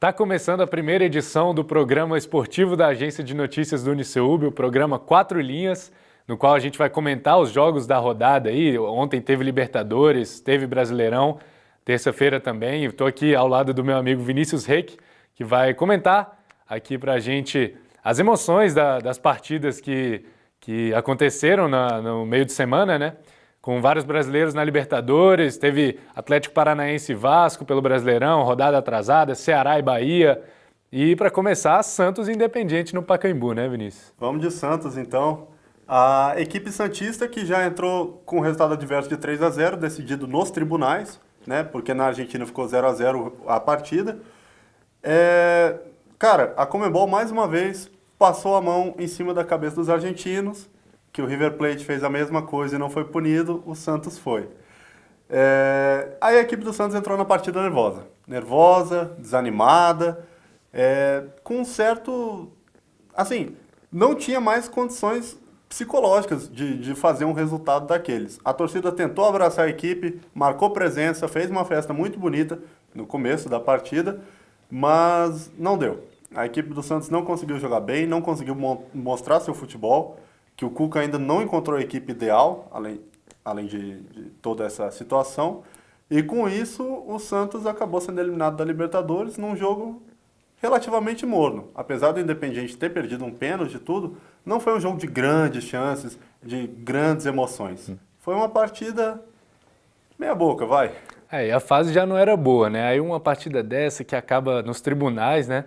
Está começando a primeira edição do programa esportivo da Agência de Notícias do Uniceub, o programa 4 Linhas, no qual a gente vai comentar os jogos da rodada aí. Ontem teve Libertadores, teve Brasileirão, terça-feira também. Estou aqui ao lado do meu amigo Vinícius Reck, que vai comentar aqui para a gente as emoções das partidas que aconteceram no meio de semana, né? Com vários brasileiros na Libertadores, teve Atlético Paranaense e Vasco pelo Brasileirão, rodada atrasada, Ceará e Bahia. E para começar, Santos e Independiente no Pacaembu, né, Vinícius? Vamos de Santos, então. A equipe santista que já entrou com resultado adverso de 3-0, decidido nos tribunais, né? Porque na Argentina ficou 0-0 a partida. Cara, a Conmebol mais uma vez passou a mão em cima da cabeça dos argentinos, que o River Plate fez a mesma coisa e não foi punido, o Santos foi. Aí a equipe do Santos entrou na partida nervosa, desanimada, com um certo... Assim, não tinha mais condições psicológicas de fazer um resultado daqueles. A torcida tentou abraçar a equipe, marcou presença, fez uma festa muito bonita no começo da partida, mas não deu. A equipe do Santos não conseguiu jogar bem, não conseguiu mostrar seu futebol, que o Cuca ainda não encontrou a equipe ideal, além de toda essa situação. E com isso, o Santos acabou sendo eliminado da Libertadores num jogo relativamente morno. Apesar do Independiente ter perdido um pênalti e tudo, não foi um jogo de grandes chances, de grandes emoções. Foi uma partida meia boca, vai. E a fase já não era boa, né? Aí uma partida dessa que acaba nos tribunais, né?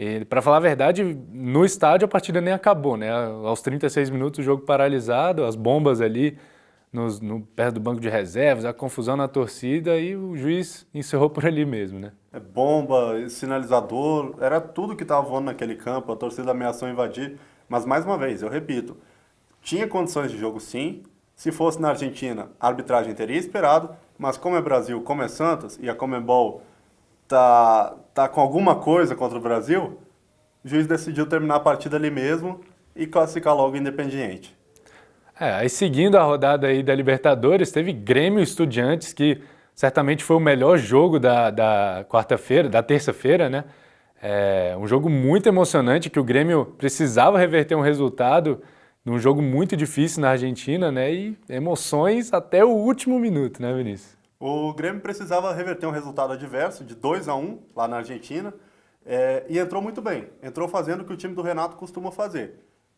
E, para falar a verdade, no estádio a partida nem acabou, né? Aos 36 minutos o jogo paralisado, as bombas ali perto do banco de reservas, a confusão na torcida e o juiz encerrou por ali mesmo, né? Bomba, sinalizador, era tudo que estava voando naquele campo, a torcida ameaçou invadir. Mas mais uma vez, eu repito, tinha condições de jogo sim. Se fosse na Argentina, a arbitragem teria esperado, mas como é Brasil, como é Santos e a Conmebol tá com alguma coisa contra o Brasil, o juiz decidiu terminar a partida ali mesmo e classificar logo o Independiente. Aí seguindo a rodada aí da Libertadores, teve Grêmio e Estudiantes, que certamente foi o melhor jogo da quarta-feira, da terça-feira, né? Um jogo muito emocionante, que o Grêmio precisava reverter um resultado num jogo muito difícil na Argentina, né? E emoções até o último minuto, né, Vinícius? O Grêmio precisava reverter um resultado adverso de 2-1 lá na Argentina e entrou muito bem. Entrou fazendo o que o time do Renato costuma fazer.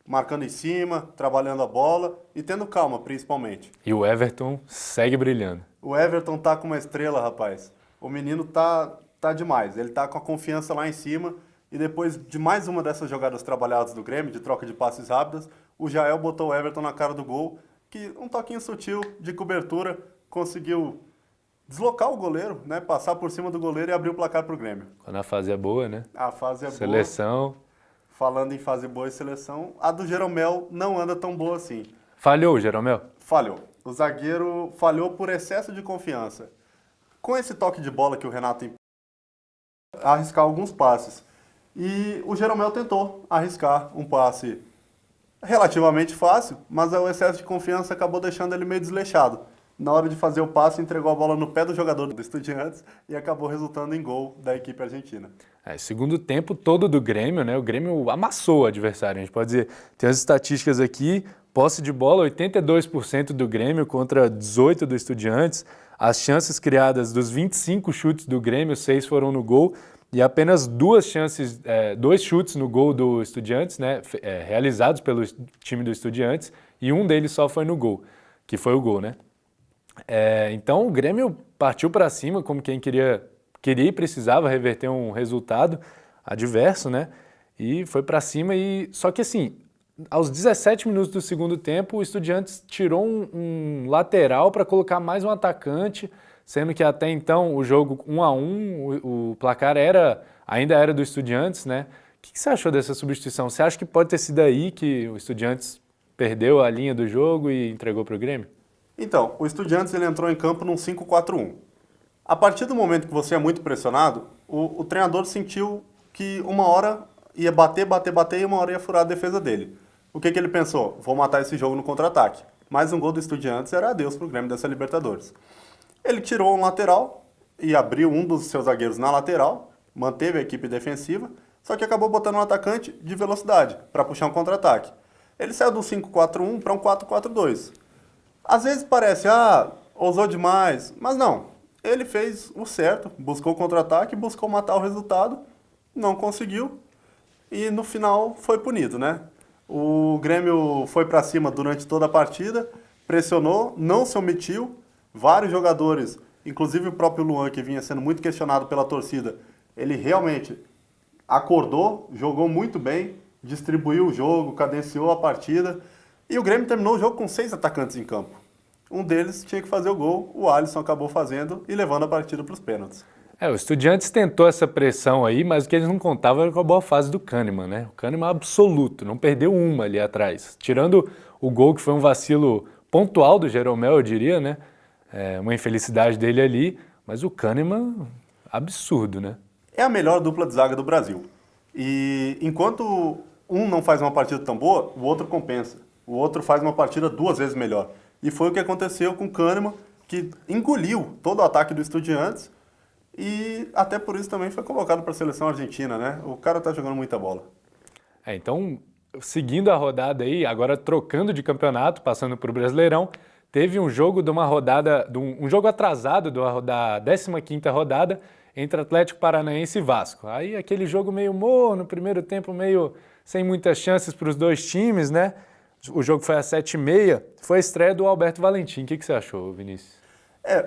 Marcando em cima, trabalhando a bola e tendo calma, principalmente. E o Everton segue brilhando. O Everton tá com uma estrela, rapaz. O menino tá demais. Ele tá com a confiança lá em cima e depois de mais uma dessas jogadas trabalhadas do Grêmio, de troca de passes rápidas, o Jael botou o Everton na cara do gol, que um toquinho sutil de cobertura conseguiu deslocar o goleiro, né? Passar por cima do goleiro e abrir o placar pro Grêmio. Quando a fase é boa, né? A fase é Seleção. boa. Falando em fase boa e seleção, a do Jeromel não anda tão boa assim. Falhou, Jeromel? Falhou. O zagueiro falhou por excesso de confiança. Com esse toque de bola que o Renato arriscar alguns passes. E o Jeromel tentou arriscar um passe relativamente fácil, mas o excesso de confiança acabou deixando ele meio desleixado. Na hora de fazer o passe, entregou a bola no pé do jogador do Estudiantes e acabou resultando em gol da equipe argentina. Segundo tempo todo do Grêmio, né? O Grêmio amassou o adversário, a gente pode dizer. Tem as estatísticas aqui, posse de bola, 82% do Grêmio contra 18% do Estudiantes. As chances criadas dos 25 chutes do Grêmio, 6 foram no gol. E apenas dois chutes no gol do Estudiantes, né? Realizados pelo time do Estudiantes. E um deles só foi no gol, que foi o gol, né? Então o Grêmio partiu para cima como quem queria e precisava reverter um resultado adverso, né? E foi para cima só que assim, aos 17 minutos do segundo tempo, o Estudiantes tirou um lateral para colocar mais um atacante, sendo que até então o jogo 1-1, o placar ainda era do Estudiantes, né? O que você achou dessa substituição? Você acha que pode ter sido aí que o Estudiantes perdeu a linha do jogo e entregou para o Grêmio? Então, o Estudiantes ele entrou em campo num 5-4-1. A partir do momento que você é muito pressionado, o treinador sentiu que uma hora ia bater e uma hora ia furar a defesa dele. O que ele pensou? Vou matar esse jogo no contra-ataque. Mais um gol do Estudiantes era adeus pro Grêmio dessa Libertadores. Ele tirou um lateral e abriu um dos seus zagueiros na lateral, manteve a equipe defensiva, só que acabou botando um atacante de velocidade para puxar um contra-ataque. Ele saiu do 5-4-1 para um 4-4-2. Às vezes parece, ousou demais, mas não. Ele fez o certo, buscou o contra-ataque, buscou matar o resultado, não conseguiu e no final foi punido, né? O Grêmio foi para cima durante toda a partida, pressionou, não se omitiu, vários jogadores, inclusive o próprio Luan, que vinha sendo muito questionado pela torcida, ele realmente acordou, jogou muito bem, distribuiu o jogo, cadenciou a partida e o Grêmio terminou o jogo com 6 atacantes em campo. Um deles tinha que fazer o gol, o Alisson acabou fazendo e levando a partida para os pênaltis. O Estudiantes tentou essa pressão aí, mas o que eles não contavam era com a boa fase do Kahneman, né? O Kahneman absoluto, não perdeu uma ali atrás. Tirando o gol que foi um vacilo pontual do Jeromel, eu diria, né? Uma infelicidade dele ali, mas o Kahneman, absurdo, né? É a melhor dupla de zaga do Brasil. E enquanto um não faz uma partida tão boa, o outro compensa. O outro faz uma partida 2 vezes melhor. E foi o que aconteceu com o Kahneman, que engoliu todo o ataque do Estudiantes e até por isso também foi convocado para a seleção argentina, né? O cara tá jogando muita bola. Então, seguindo a rodada aí, agora trocando de campeonato, passando para o Brasileirão, teve um jogo de uma rodada, um jogo atrasado da 15ª rodada entre Atlético Paranaense e Vasco. Aí aquele jogo meio morno, no primeiro tempo meio sem muitas chances para os dois times, né? O jogo foi às 7h30, foi a estreia do Alberto Valentim. O que você achou, Vinícius?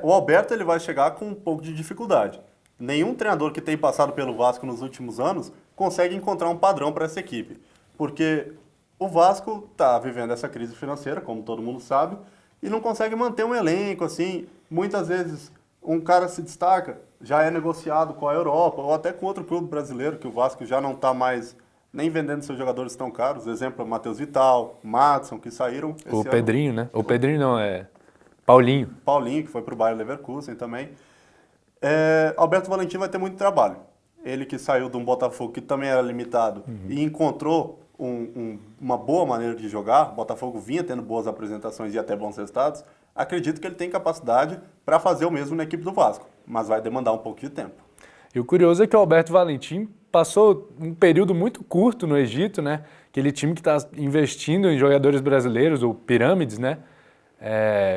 O Alberto ele vai chegar com um pouco de dificuldade. Nenhum treinador que tem passado pelo Vasco nos últimos anos consegue encontrar um padrão para essa equipe. Porque o Vasco está vivendo essa crise financeira, como todo mundo sabe, e não consegue manter um elenco assim. Muitas vezes um cara se destaca, já é negociado com a Europa ou até com outro clube brasileiro, que o Vasco já não está mais nem vendendo seus jogadores tão caros. Exemplo, Matheus Vital, Madson, que saíram esse ano. Pedrinho, né? O Pedrinho não, Paulinho. Paulinho, que foi para o Bayer Leverkusen também. Alberto Valentim vai ter muito trabalho. Ele que saiu de um Botafogo que também era limitado e encontrou uma boa maneira de jogar. O Botafogo vinha tendo boas apresentações e até bons resultados. Acredito que ele tem capacidade para fazer o mesmo na equipe do Vasco, mas vai demandar um pouco de tempo. E o curioso é que o Alberto Valentim passou um período muito curto no Egito, né? Aquele time que está investindo em jogadores brasileiros, o Pirâmides, né?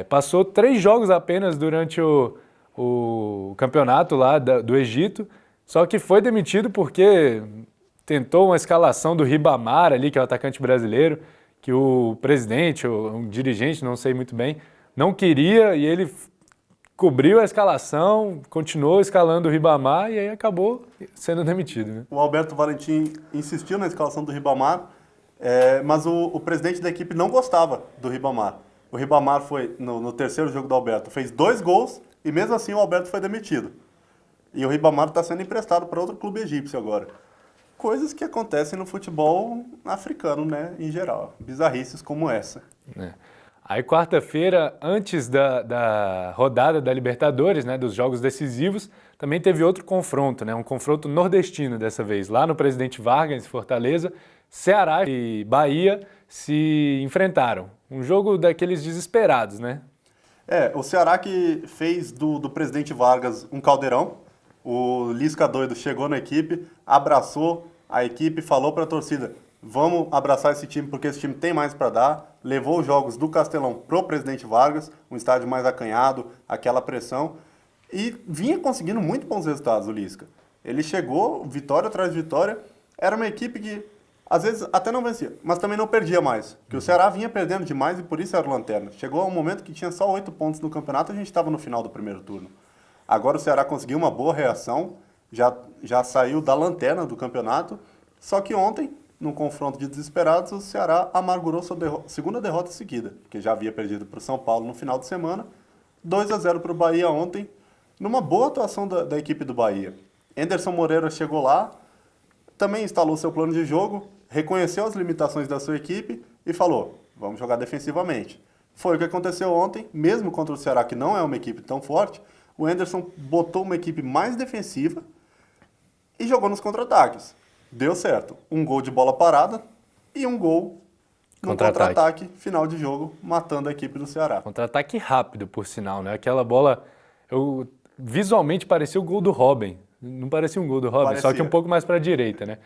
Passou 3 jogos apenas durante o campeonato lá do Egito, só que foi demitido porque tentou uma escalação do Ribamar ali, que é o atacante brasileiro, que o presidente, ou um dirigente, não sei muito bem, não queria, e ele cobriu a escalação, continuou escalando o Ribamar e aí acabou sendo demitido, né? O Alberto Valentim insistiu na escalação do Ribamar, mas o presidente da equipe não gostava do Ribamar. O Ribamar foi, no terceiro jogo do Alberto, fez 2 gols e mesmo assim o Alberto foi demitido. E o Ribamar está sendo emprestado para outro clube egípcio agora. Coisas que acontecem no futebol africano, né, em geral. Bizarrices como essa. Aí quarta-feira, antes da rodada da Libertadores, né, dos jogos decisivos, também teve outro confronto, né, um confronto nordestino dessa vez. Lá no Presidente Vargas, em Fortaleza, Ceará e Bahia se enfrentaram. Um jogo daqueles desesperados, né? O Ceará que fez do Presidente Vargas um caldeirão. O Lisca doido chegou na equipe, abraçou a equipe, falou para a torcida: vamos abraçar esse time porque esse time tem mais para dar. Levou os jogos do Castelão pro Presidente Vargas, um estádio mais acanhado, aquela pressão. E vinha conseguindo muito bons resultados o Lisca. Ele chegou, vitória atrás de vitória. Era uma equipe que, às vezes, até não vencia, mas também não perdia mais. Porque o Ceará vinha perdendo demais e por isso era o lanterna. Chegou um momento que tinha só 8 pontos no campeonato e a gente estava no final do primeiro turno. Agora o Ceará conseguiu uma boa reação, já saiu da lanterna do campeonato. Só que ontem, num confronto de desesperados, o Ceará amargurou sua segunda derrota seguida, porque já havia perdido para o São Paulo no final de semana. 2-0 para o Bahia ontem, numa boa atuação da equipe do Bahia. Anderson Moreira chegou lá, também instalou seu plano de jogo, reconheceu as limitações da sua equipe e falou: vamos jogar defensivamente. Foi o que aconteceu ontem, mesmo contra o Ceará, que não é uma equipe tão forte. O Anderson botou uma equipe mais defensiva e jogou nos contra-ataques. Deu certo. Um gol de bola parada e um gol no contra-ataque final de jogo, matando a equipe do Ceará. Contra-ataque rápido, por sinal, né? Aquela bola, visualmente parecia o gol do Robben. Não parecia um gol do Robin, só Parecia. que um pouco mais para a direita, né?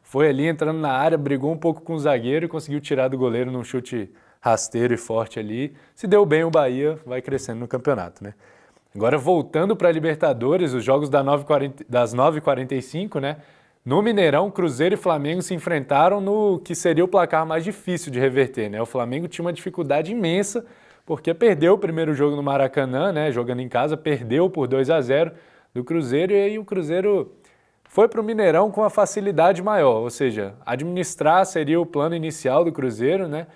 Foi ali entrando na área, brigou um pouco com o zagueiro e conseguiu tirar do goleiro num chute rasteiro e forte ali. Se deu bem, o Bahia vai crescendo no campeonato, né? Agora, voltando para a Libertadores, os jogos das 9h45, né? No Mineirão, Cruzeiro e Flamengo se enfrentaram no que seria o placar mais difícil de reverter, né? O Flamengo tinha uma dificuldade imensa, porque perdeu o primeiro jogo no Maracanã, né? Jogando em casa, perdeu por 2-0 do Cruzeiro, e aí o Cruzeiro foi para o Mineirão com uma facilidade maior, ou seja, administrar seria o plano inicial do Cruzeiro, né?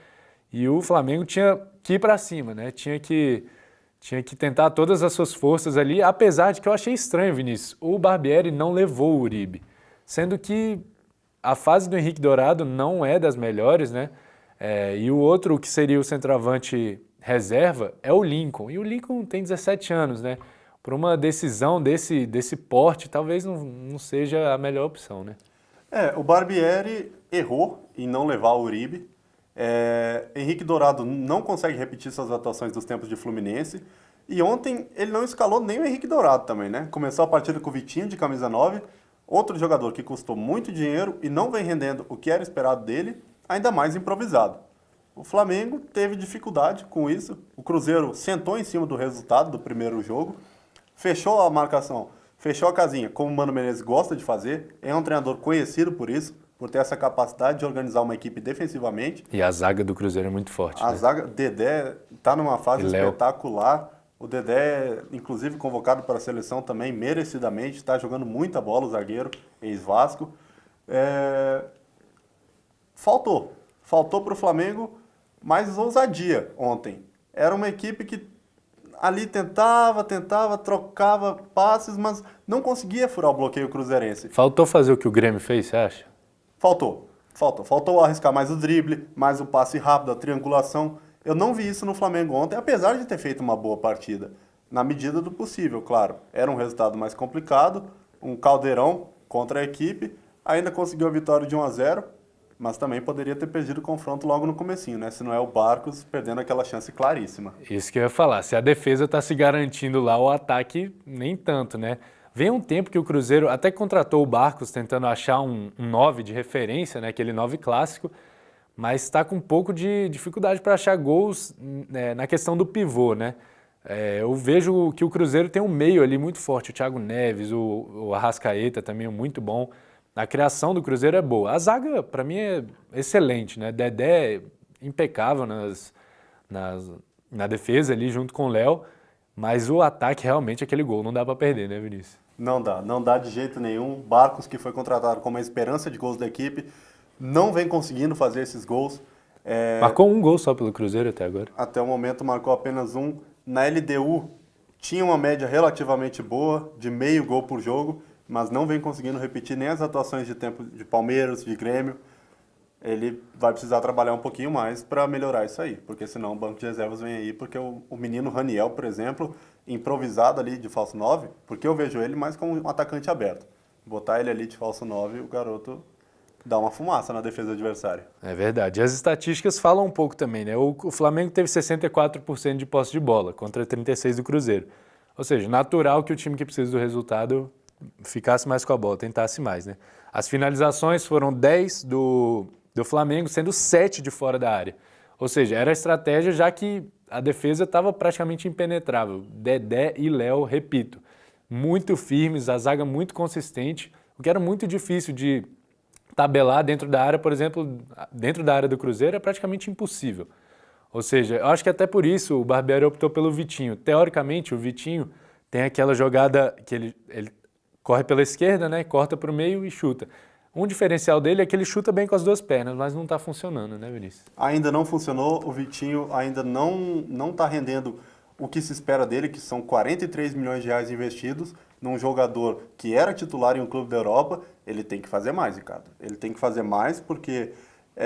E o Flamengo tinha que ir para cima, né? Tinha que tentar todas as suas forças ali, apesar de que eu achei estranho, Vinícius, o Barbieri não levou o Uribe, sendo que a fase do Henrique Dourado não é das melhores, né? E o outro que seria o centroavante reserva é o Lincoln, e o Lincoln tem 17 anos, né? Por uma decisão desse porte, talvez não seja a melhor opção, né? O Barbieri errou em não levar o Uribe. Henrique Dourado não consegue repetir suas atuações dos tempos de Fluminense. E ontem ele não escalou nem o Henrique Dourado também, né? Começou a partida com o Vitinho, de camisa 9, outro jogador que custou muito dinheiro e não vem rendendo o que era esperado dele, ainda mais improvisado. O Flamengo teve dificuldade com isso. O Cruzeiro sentou em cima do resultado do primeiro jogo, fechou a marcação, fechou a casinha, como o Mano Menezes gosta de fazer. É um treinador conhecido por isso, por ter essa capacidade de organizar uma equipe defensivamente. E a zaga do Cruzeiro é muito forte. A né? zaga, Dedé está numa fase E Léo. espetacular. O Dedé, inclusive convocado para a seleção também, merecidamente, está jogando muita bola, o zagueiro, ex-Vasco. Faltou para o Flamengo mais ousadia ontem. Era uma equipe que ali tentava, trocava passes, mas não conseguia furar o bloqueio cruzeirense. Faltou fazer o que o Grêmio fez, você acha? Faltou arriscar mais o drible, mais o passe rápido, a triangulação. Eu não vi isso no Flamengo ontem, apesar de ter feito uma boa partida. Na medida do possível, claro. Era um resultado mais complicado, um caldeirão contra a equipe. Ainda conseguiu a vitória de 1-0, mas também poderia ter perdido o confronto logo no comecinho, né? Se não é o Barcos perdendo aquela chance claríssima. Isso que eu ia falar. Se a defesa está se garantindo lá, o ataque nem tanto, né? Vem um tempo que o Cruzeiro até contratou o Barcos tentando achar um 9 de referência, né? Aquele 9 clássico, mas está com um pouco de dificuldade para achar gols na questão do pivô, né? Eu vejo que o Cruzeiro tem um meio ali muito forte, o Thiago Neves, o Arrascaeta também é muito bom. A criação do Cruzeiro é boa. A zaga, para mim, é excelente, né? Dedé impecável na defesa ali junto com o Léo, mas o ataque realmente, aquele gol, não dá para perder, né, Vinícius? Não dá de jeito nenhum. Barcos, que foi contratado como a esperança de gols da equipe, não vem conseguindo fazer esses gols. Marcou um gol só pelo Cruzeiro até agora. Até o momento marcou apenas um. Na LDU tinha uma média relativamente boa, de meio gol por jogo, mas não vem conseguindo repetir nem as atuações de tempo de Palmeiras, de Grêmio. Ele vai precisar trabalhar um pouquinho mais para melhorar isso aí, porque senão o banco de reservas vem aí, porque o menino Raniel, por exemplo, improvisado ali de falso 9, porque eu vejo ele mais como um atacante aberto. Botar ele ali de falso 9, o garoto dá uma fumaça na defesa adversária. É verdade. E as estatísticas falam um pouco também, né? O Flamengo teve 64% de posse de bola contra 36% do Cruzeiro. Ou seja, natural que o time que precisa do resultado ficasse mais com a bola, tentasse mais, né? As finalizações foram 10 do Flamengo, sendo 7 de fora da área. Ou seja, era a estratégia, já que a defesa estava praticamente impenetrável. Dedé e Léo, repito, muito firmes, a zaga muito consistente, o que era muito difícil de tabelar dentro da área, por exemplo, dentro da área do Cruzeiro é praticamente impossível. Ou seja, eu acho que até por isso o Barbieri optou pelo Vitinho. Teoricamente, o Vitinho tem aquela jogada que ele corre pela esquerda, né, corta para o meio e chuta. Um diferencial dele é que ele chuta bem com as duas pernas, mas não está funcionando, né, Vinícius? Ainda não funcionou, o Vitinho ainda não está rendendo o que se espera dele, que são 43 milhões de reais investidos num jogador que era titular em um clube da Europa. Ele tem que fazer mais, Ricardo. Ele tem que fazer mais porque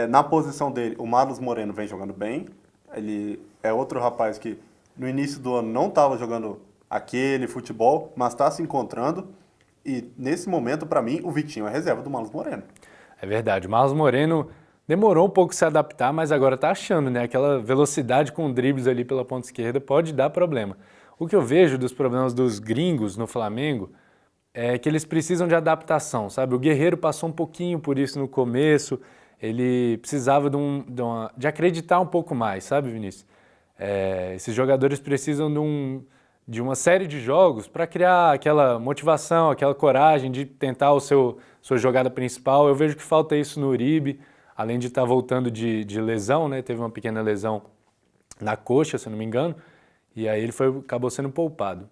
na posição dele o Marlos Moreno vem jogando bem. Ele é outro rapaz que no início do ano não estava jogando aquele futebol, mas está se encontrando. E nesse momento, para mim, o Vitinho é reserva do Marlos Moreno. É verdade. O Marlos Moreno demorou um pouco se adaptar, mas agora está achando, né? Aquela velocidade com dribles ali pela ponta esquerda pode dar problema. O que eu vejo dos problemas dos gringos no Flamengo é que eles precisam de adaptação, sabe? O Guerreiro passou um pouquinho por isso no começo, ele precisava de acreditar um pouco mais, sabe, Vinícius? Esses jogadores precisam de uma série de jogos para criar aquela motivação, aquela coragem de tentar sua jogada principal. Eu vejo que falta isso no Uribe, além de estar voltando de lesão, né? Teve uma pequena lesão na coxa, se eu não me engano, e aí ele acabou sendo poupado.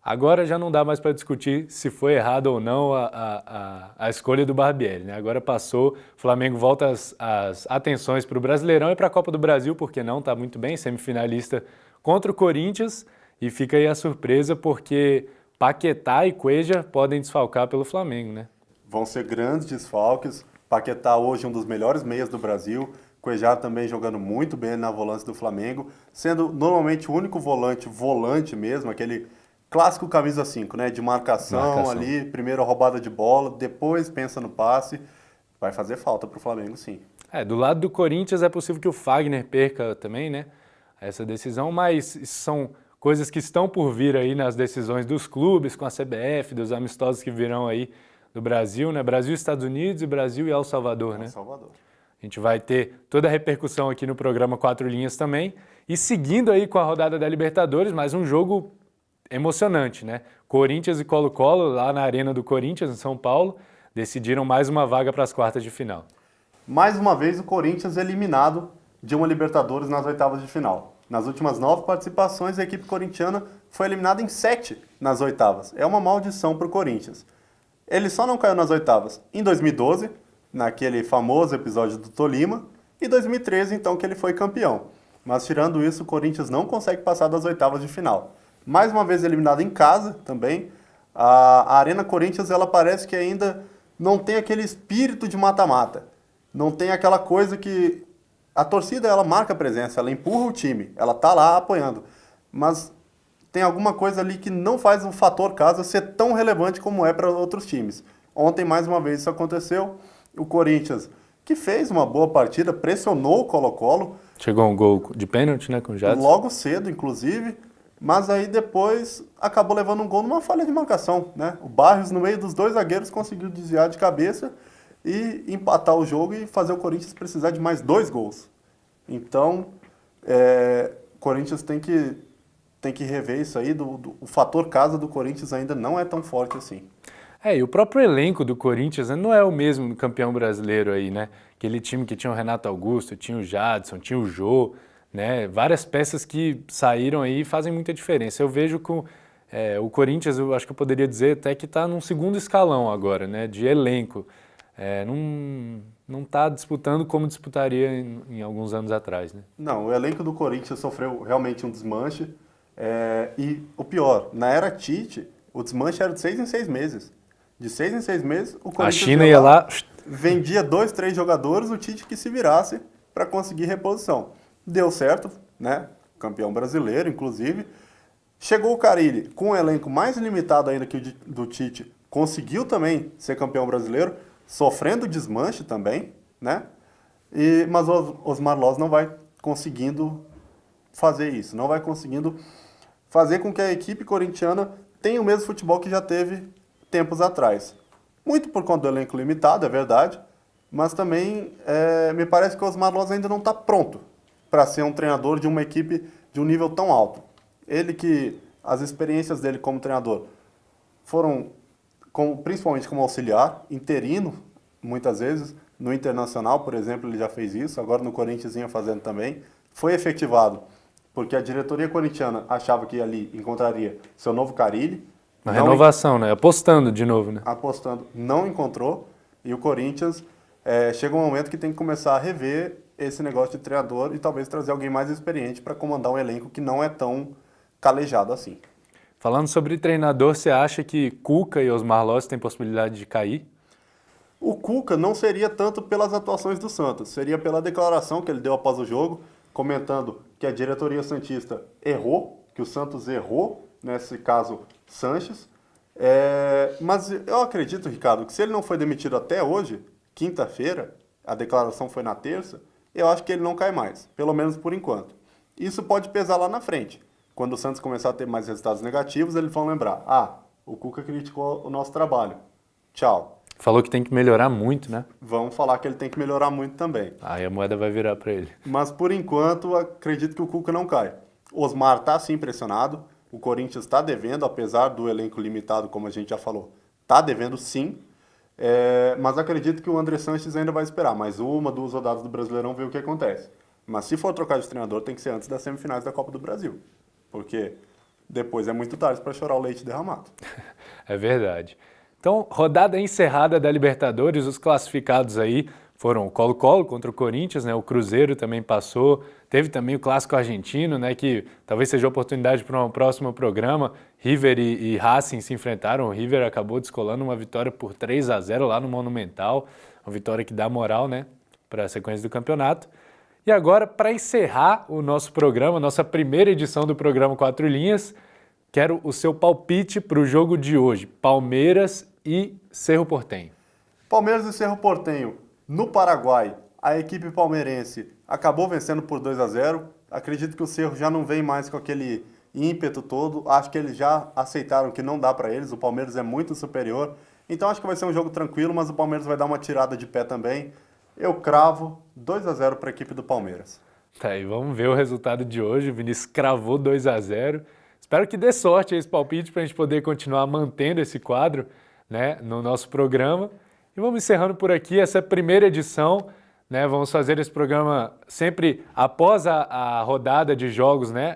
Agora já não dá mais para discutir se foi errado ou não a escolha do Barbieri, né? Agora passou, o Flamengo volta as atenções para o Brasileirão e para a Copa do Brasil, porque não, está muito bem, semifinalista contra o Corinthians, e fica aí a surpresa porque Paquetá e Cuéllar podem desfalcar pelo Flamengo, né? Vão ser grandes desfalques. Paquetá hoje um dos melhores meias do Brasil, Cuéllar também jogando muito bem na volância do Flamengo, sendo normalmente o único volante mesmo, aquele clássico camisa 5, né? De marcação ali, primeiro a roubada de bola, depois pensa no passe. Vai fazer falta pro Flamengo, sim. Do lado do Corinthians é possível que o Fagner perca também, né? Essa decisão, mas isso são coisas que estão por vir aí nas decisões dos clubes, com a CBF, dos amistosos que virão aí do Brasil, né? Brasil, Estados Unidos e Brasil e El Salvador, né? El Salvador. A gente vai ter toda a repercussão aqui no programa Quatro Linhas também. E seguindo aí com a rodada da Libertadores, mais um jogo emocionante, né? Corinthians e Colo-Colo, lá na Arena do Corinthians, em São Paulo, decidiram mais uma vaga para as quartas de final. Mais uma vez o Corinthians eliminado de uma Libertadores nas oitavas de final. Nas últimas 9 participações, a equipe corintiana foi eliminada em 7 nas oitavas. É uma maldição para o Corinthians. Ele só não caiu nas oitavas em 2012, naquele famoso episódio do Tolima, e 2013, então, que ele foi campeão. Mas tirando isso, o Corinthians não consegue passar das oitavas de final. Mais uma vez eliminado em casa também. A Arena Corinthians, ela parece que ainda não tem aquele espírito de mata-mata. Não tem aquela coisa que a torcida, ela marca a presença, ela empurra o time, ela tá lá apoiando. Mas tem alguma coisa ali que não faz o fator casa ser tão relevante como é para outros times. Ontem, mais uma vez, isso aconteceu. O Corinthians, que fez uma boa partida, pressionou o Colo-Colo. Chegou um gol de pênalti, né, com o Jadson. Logo cedo, inclusive. Mas aí depois acabou levando um gol numa falha de marcação, né? O Barrios, no meio dos dois zagueiros, conseguiu desviar de cabeça e empatar o jogo e fazer o Corinthians precisar de mais 2 gols. Então, o Corinthians tem que rever isso aí. O fator casa do Corinthians ainda não é tão forte assim. E o próprio elenco do Corinthians não é o mesmo do campeão brasileiro aí, né? Aquele time que tinha o Renato Augusto, tinha o Jadson, tinha o Jô, né? Várias peças que saíram aí e fazem muita diferença. Eu vejo que o Corinthians, eu acho que eu poderia dizer até que está num segundo escalão agora, né? De elenco. Não está disputando como disputaria em alguns anos atrás, né? Não, o elenco do Corinthians sofreu realmente um desmanche. E o pior, na era Tite, o desmanche era de 6 em 6 meses. De 6 em 6 meses, o Corinthians a China ia lá, vendia 2, 3 jogadores, o Tite que se virasse para conseguir reposição. Deu certo, né? Campeão brasileiro, inclusive. Chegou o Carille com um elenco mais limitado ainda que o do Tite, conseguiu também ser campeão brasileiro, sofrendo desmanche também, né? Mas o Osmar Loz não vai conseguindo fazer isso, não vai conseguindo fazer com que a equipe corintiana tenha o mesmo futebol que já teve tempos atrás. Muito por conta do elenco limitado, é verdade, mas também me parece que o Osmar Loz ainda não está pronto para ser um treinador de uma equipe de um nível tão alto. Ele que as experiências dele como treinador foram principalmente como auxiliar, interino, muitas vezes, no Internacional, por exemplo, ele já fez isso, agora no Corinthians vinha fazendo também, foi efetivado, porque a diretoria corintiana achava que ali encontraria seu novo Carille. Uma renovação, né? Apostando de novo, né? Apostando, não encontrou, e o Corinthians chega um momento que tem que começar a rever esse negócio de treinador e talvez trazer alguém mais experiente para comandar um elenco que não é tão calejado assim. Falando sobre treinador, você acha que Cuca e Osmar Loz têm possibilidade de cair? O Cuca não seria tanto pelas atuações do Santos, seria pela declaração que ele deu após o jogo, comentando que a diretoria santista errou, que o Santos errou, nesse caso Sanches. Mas eu acredito, Ricardo, que se ele não foi demitido até hoje, quinta-feira, a declaração foi na terça, eu acho que ele não cai mais, pelo menos por enquanto. Isso pode pesar lá na frente. Quando o Santos começar a ter mais resultados negativos, eles vão lembrar, O Cuca criticou o nosso trabalho. Tchau. Falou que tem que melhorar muito, né? Vamos falar que ele tem que melhorar muito também. Aí a moeda vai virar para ele. Mas por enquanto, acredito que o Cuca não cai. Osmar está sim impressionado. O Corinthians está devendo, apesar do elenco limitado, como a gente já falou. Está devendo sim. Mas acredito que o André Sanches ainda vai esperar mais uma, 2 rodadas do Brasileirão, ver o que acontece. Mas se for trocar de treinador, tem que ser antes das semifinais da Copa do Brasil. Porque depois é muito tarde para chorar o leite derramado. É verdade. Então, rodada encerrada da Libertadores, os classificados aí foram o Colo-Colo contra o Corinthians, né? O Cruzeiro também passou, teve também o Clássico Argentino, né? Que talvez seja oportunidade para um próximo programa. River e Racing se enfrentaram, o River acabou descolando uma vitória por 3-0 lá no Monumental, uma vitória que dá moral, né? Para a sequência do campeonato. E agora, para encerrar o nosso programa, nossa primeira edição do programa 4 Linhas, quero o seu palpite para o jogo de hoje, Palmeiras e Cerro Porteño. Palmeiras e Cerro Porteño, no Paraguai, a equipe palmeirense acabou vencendo por 2-0. Acredito que o Cerro já não vem mais com aquele ímpeto todo. Acho que eles já aceitaram que não dá para eles. O Palmeiras é muito superior. Então acho que vai ser um jogo tranquilo, mas o Palmeiras vai dar uma tirada de pé também. Eu cravo 2-0 para a equipe do Palmeiras. Tá, e vamos ver o resultado de hoje. O Vinícius cravou 2-0. Espero que dê sorte esse palpite para a gente poder continuar mantendo esse quadro, né, no nosso programa. E vamos encerrando por aqui essa primeira edição, né? Vamos fazer esse programa sempre após a rodada de jogos, né?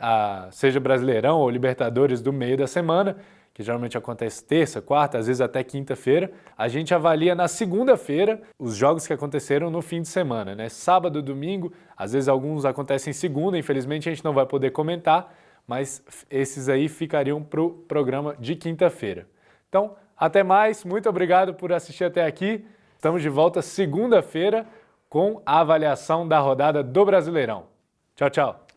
Seja Brasileirão ou Libertadores do meio da semana, que geralmente acontece terça, quarta, às vezes até quinta-feira. A gente avalia na segunda-feira os jogos que aconteceram no fim de semana, né? Sábado, domingo, às vezes alguns acontecem segunda, infelizmente a gente não vai poder comentar, mas esses aí ficariam para o programa de quinta-feira. Então, até mais, muito obrigado por assistir até aqui. Estamos de volta segunda-feira com a avaliação da rodada do Brasileirão. Tchau, tchau.